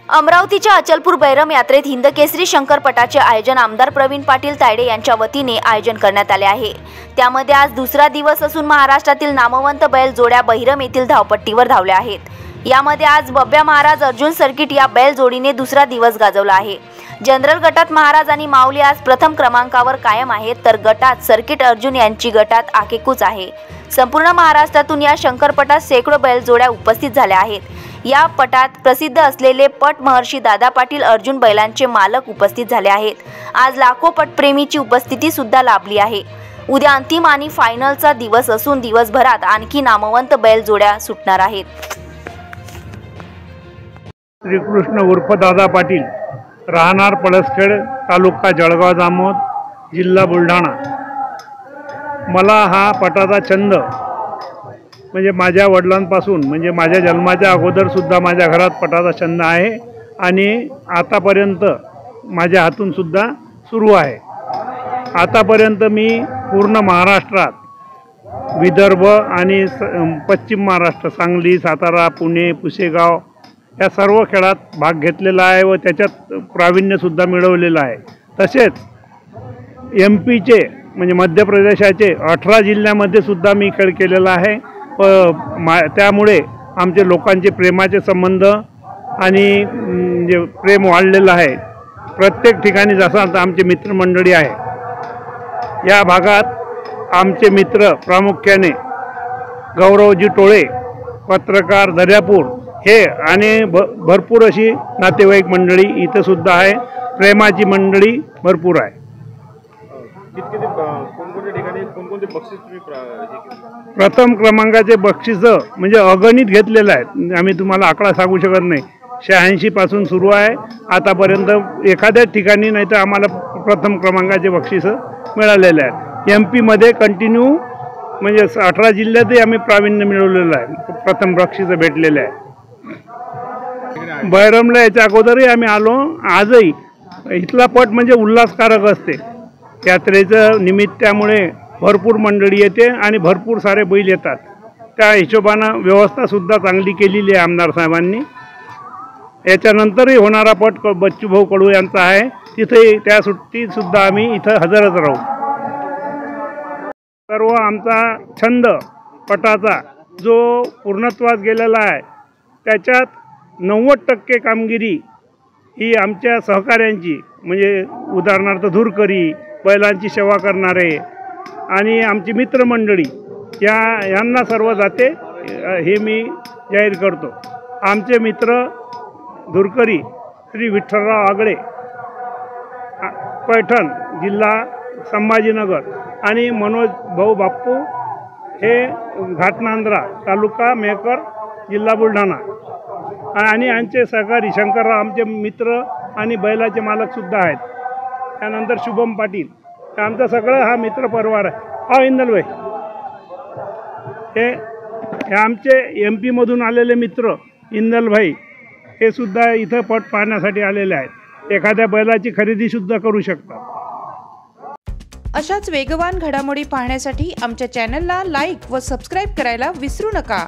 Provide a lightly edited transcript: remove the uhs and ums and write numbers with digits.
अमरावतीच्या अचलपूर बैरम यात्रेत हिंदकेसरी शंकरपटाचे आयोजन आमदार प्रवीण पाटील तायडे यांच्या वतीने आयोजन करण्यात आले आहे। त्यामध्ये आज दुसरा दिवस असून महाराष्ट्रातील नामवंत बैल जोड्या बैरम येथील धावपट्टीवर धावल्या आहेत। यामध्ये आज बब्या महाराज अर्जुन सर्किट या बैल जोडीने दुसरा दिवस गाजवला आहे। जनरल गटात महाराज आणि माऊली आज प्रथम क्रमांकावर कायम आहेत, तर गटात सर्किट अर्जुन यांची गटात आकेकूच आहे। संपूर्ण महाराष्ट्रातून या शंकरपटात शेकडो बैल जोड्या उपस्थित झाल्या आहेत। या पटात प्रसिद्ध असलेले पट महर्षी दादा पाटील अर्जुन बैलांचे मालक उपस्थित झाले आहेत। आज लाखो पटप्रेमीची उपस्थिती सुद्धा लाभली आहे। उद्या अंतिम आणि फायनलचा दिवस असून दिवसभरात आणखी नामवंत बैल जोड्या सुटणार आहेत। श्रीकृष्ण उर्फ दादा पाटील, राहणार पळसखेड, तालुका जळगाव जामोद, जिल्हा बुलढाणा। मला हा पटाचा छंद म्हणजे माझ्या वडिलांपासून म्हणजे माझ्या जन्माच्या अगोदर सुद्धा माझ्या घरात पटाचा छंद आहे आणि आतापर्यंत माझ्या हातून सुद्धा सुरू आहे। आतापर्यंत मी पूर्ण महाराष्ट्रात विदर्भ आणि पश्चिम महाराष्ट्र, सांगली, सातारा, पुणे, पुसेगाव या सर्व खेळात भाग घेतलेला आहे व त्याच्यात प्रावीण्यसुद्धा मिळवलेलं आहे। तसेच MP चे म्हणजे मध्य प्रदेशाचे 18 जिल्ह्यामध्ये सुद्धा मी खेळ केलेला आहे। त्यामुळे आमचे लोकांचे प्रेमाचे संबंध आणि जे प्रेम वाढलेलं आहे। प्रत्येक ठिकाणी जसं आमचे मित्रमंडळी आहे। या भागात आमचे मित्र प्रामुख्याने गौरवजी टोळे, पत्रकार दर्यापूर हे आणि भरपूर अशी नातेवाईक मंडळी इथं सुद्धा आहे। प्रेमाची मंडळी भरपूर आहे। प्रथम क्रमांकाचे बक्षीस म्हणजे अगणित घेतलेलं आहे। आम्ही तुम्हाला आकडा सांगू शकत नाही। 86 पासून सुरू आहे आतापर्यंत एखाद्याच ठिकाणी नाही तर आम्हाला प्रथम क्रमांकाचे बक्षीस मिळालेले आहेत। MP मध्ये कंटिन्यू म्हणजे 18 जिल्ह्यातही आम्ही प्रावीण्य मिळवलेलं आहे, प्रथम बक्षीस भेटलेले आहे। बैरमला याच्या अगोदरही आम्ही आलो। आजही इथला पट म्हणजे उल्हासकारक असते। यात्रेचं निमित्तामुळे भरपूर मंडळी येते आणि भरपूर सारे बैल येतात। त्या हिशोबानं व्यवस्थासुद्धा चांगली केलेली आहे आमदार साहेबांनी। याच्यानंतरही होणारा पट बच्चूभाऊ कडू यांचा आहे, तिथे त्या सुट्टीसुद्धा आम्ही इथं हजरच राहू। सर्व आमचा छंद पटाचा जो पूर्णत्वास गेलेला आहे त्याच्यात 90% कामगिरी ही आमच्या सहकाऱ्यांची म्हणजे उदाहरणार्थ धुरकरी, बैलांची सेवा करणारे आणि आमची मित्रमंडळी यांना सर्व जाते हे मी जाहीर करतो। आमचे मित्र धुरकरी श्री विठ्ठलराव आगळे, पैठण, जिल्हा संभाजीनगर आणि मनोज भाऊ बाप्पू हे घाटनांद्रा, तालुका मेहकर, जिल्हा बुलढाणा आणि आमचे सहकारी शंकरराव आमचे मित्र आणि बैलाचे मालकसुद्धा आहेत। त्यानंतर शुभम पाटील, आमचा सगळं हा मित्र परिवार आहे। इंदल भाई हे आमचे MP मधून आलेले मित्र इंदल भाई हे सुद्धा इथं पट पाहण्यासाठी आलेले आहेत। एखाद्या बैलाची खरेदीसुद्धा करू शकतात। अशाच वेगवान घडामोडी पाहण्यासाठी आमच्या चॅनलला लाईक व सबस्क्राईब करायला विसरू नका।